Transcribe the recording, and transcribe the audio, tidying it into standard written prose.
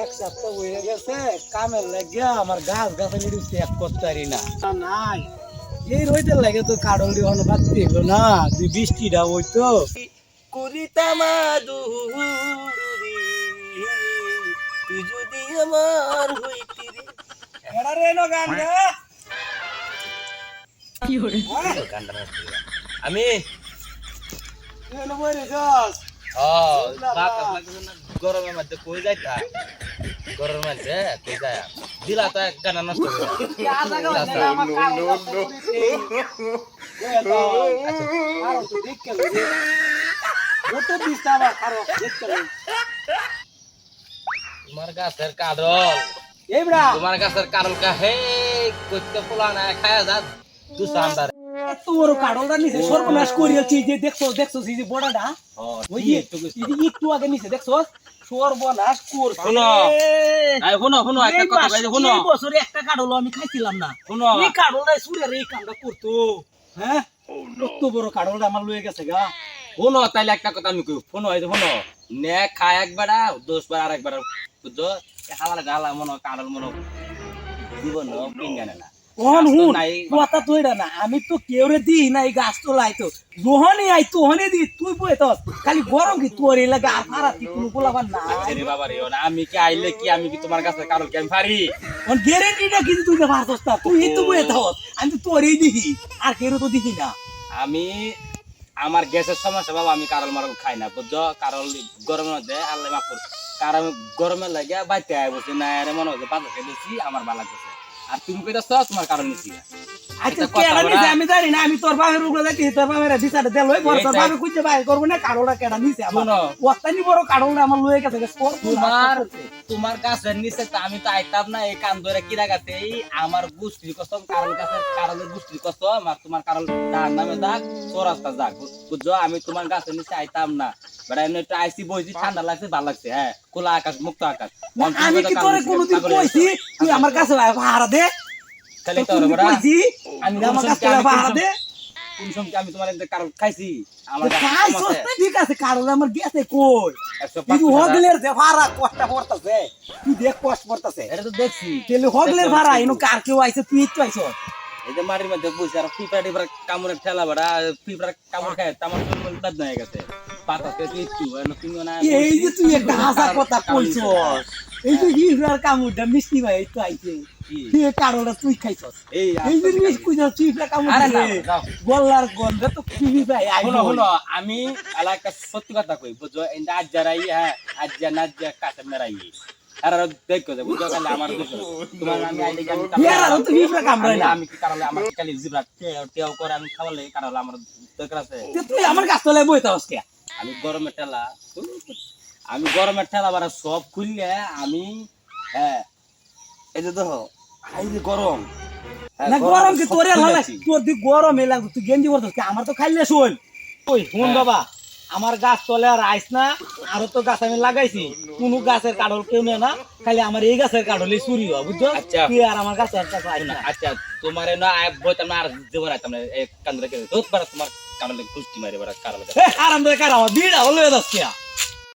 এক সপ্তাহ হয়ে গেছে কামের লাগিয়া আমার গাছ গাছালি এক করতে পারি না নাই এই রইতে লাগে তো কাডল দিয়ে হনো বাঁচতে এলো না তুই বৃষ্টিটা ওই তো করিতামা দুহুরি তুই যদি আমার হইতি রে এরা রে নো গান গা কি হরে গানটা আমি এনো বইরে গাছ গরমের মধ্যে কই যাইতা গরমের মধ্যে কই যায় দিলা তো এক গানা নষ্ট করে আমার কাডল তো দেখ কে কত দিস্তা আবার কারো দেখ কে তোমার গাছের কাডল এবড়া তোমার গাছের কাডল কা হে কইতে পোলা না খায়া যা দুসান্দার এত বড় কাডলটা নিচে সর্বনাশ করিয়াছি যে দেখছো যে বড়াটা ওই যে একটু আগে নিচে দেখছো সর্বনাশ করছে শোনো আই শোনো একটা কথা কই শোনো এই বছরে একটা কাডল আমি খাইছিলাম না শোনো এই কাডলটা সুরের এই কামটা করতো হ্যাঁ কত বড় কাডলটা আমার লয়ে গেছে গা শোনো তাইলে একটা কথা আমি কই শোনো এই শোনো নে খায় একবার 10 বার আরেকবার বুঝছো হালার গালা মনো কাডল মনো জীবন পিঙ্গানে না কোন হুন কথা তো এটা না আমি তো কেউরে দিই না এই গাছ তো লাইতো যখনই আই তোহনে দি তুই বই তো খালি গরম কি তোর এই লাগে আর ফারাতি কোনো গোলাবার না আরে বাবা রে না আমি কি আইলে কি আমি কি তোমার কাছে কারণ কেন পারি কোন গ্যারান্টিটা কিন্তু তুই পারছস না তুই তো বই তো আমি তো তোরই দিই আর কেউ তো দিই না আমি আমার গ্যাসের সমস্যা বাবা আমি কারল মারল খাই না বুঝছো কারল গরমের মধ্যে আল্লাহ মাফ করছে কারণ গরমের লাগে বাইতে আই বসে না আরে মনে হচ্ছে বাজার খেয়েছি আমার ভালো লাগছে আর তুমি কইতাছ তোমার কারণ নিছি আচ্ছা কেডা নিছে আমি জানি না আমি তোর বাপের উপরে যাইতে তোর বাপের বিচারে দেল হই বড় তোর বাপে কইতে বাইর করব না কারোটা কেডা নিছে আমার ওয়াস্তানি বড় কারোটা আমার লয়ে গেছে তোমার কাছের নিচে তো আমি তো আইতাম না এই কান ধরে কিরা গাতে আমার গুষ্টির কসম কারণের গুষ্টির কসম আর তোমার কারণ তার নামে যাক চোরাস্তা যাক বুঝছো আমি তোমার গাছের নিচে আইতাম না বেড়া এমনি একটু আইসি বইছি ঠান্ডা লাগছে ভালো লাগছে হ্যাঁ খোলা আকাশ মুক্ত আকাশ আমি কি তোরে কোনদিন কইছি তুই আমার কাছে ভাড়া দে খালি তোর বড় আমি আমার কাছে ভাড়া দে কোন সময় আমি তোমার কারণ খাইছি আমার খাই সস্তা ঠিক আছে কারণ আমার গেছে কই তুই হগলের যে ভাড়া কষ্ট পড়তাছে তুই দেখ কষ্ট পড়তাছে এটা তো দেখছি তেলে হগলের ভাড়া ইনো কার কেউ আইছে তুই তো আইছ এই যে মাটির মধ্যে বসে আর পিঁপড়া টিপড়া কামড়ের ঠেলা বাড়া পিঁপড়া কামড় খায় আমার চুল বাদ হয়ে গেছে পাতা থেকে একটু তুমি না এই যে তুই একটা হাসা কথা কইছ এই যে হিরার কামড়টা মিষ্টি ভাই এই তো আইছে কি কারণটা তুই খাইছস এই যে মিষ্টি কইছ তুই একটা কামড় দে গলার গন্ধ তো পিবি ভাই শোনো শোনো আমি একটা সত্যি কথা কই বুঝছো এই আজ যারাই হ্যাঁ আজ জানা যে কাছে মেরাই আর দেখো যে বুঝছো কালে আমার দোষ তোমার আমি আইলে আমি ইয়ার তো পিবি কামড়াই না আমি কি কারণে আমার কালি জিবরা টেও করে আমি খাওয়ালে কারণে আমার দরকার আছে তুই আমার কাছ তলে বইতাস কে আমি গরমের ঠেলা বারা সব খুললে আমি হ্যাঁ এই যে দেখো এই যে গরম না গরম কি তোরে লাগে তোর দি গরম এ লাগতো তুই গেঞ্জি পরছিস আমার তো খাইলে শোন ওই শুন বাবা আমার গাছ তলে আর আইস না আরো তো গাছ আমি লাগাইছি কোন গাছের কাডল কেউ নেই না খালি আমার এই গাছের কাডলই চুরি হয় বুঝছো তুই আর আমার গাছ আইস না আচ্ছা তোমার না বইতাম না আর জীবন আইতাম না এক কান্দরে কে দোত বার তোমার কাডলে কুস্তি মারে বার কারলে আরাম দে কার আমার বিড়া হলো এ দস্তিয়া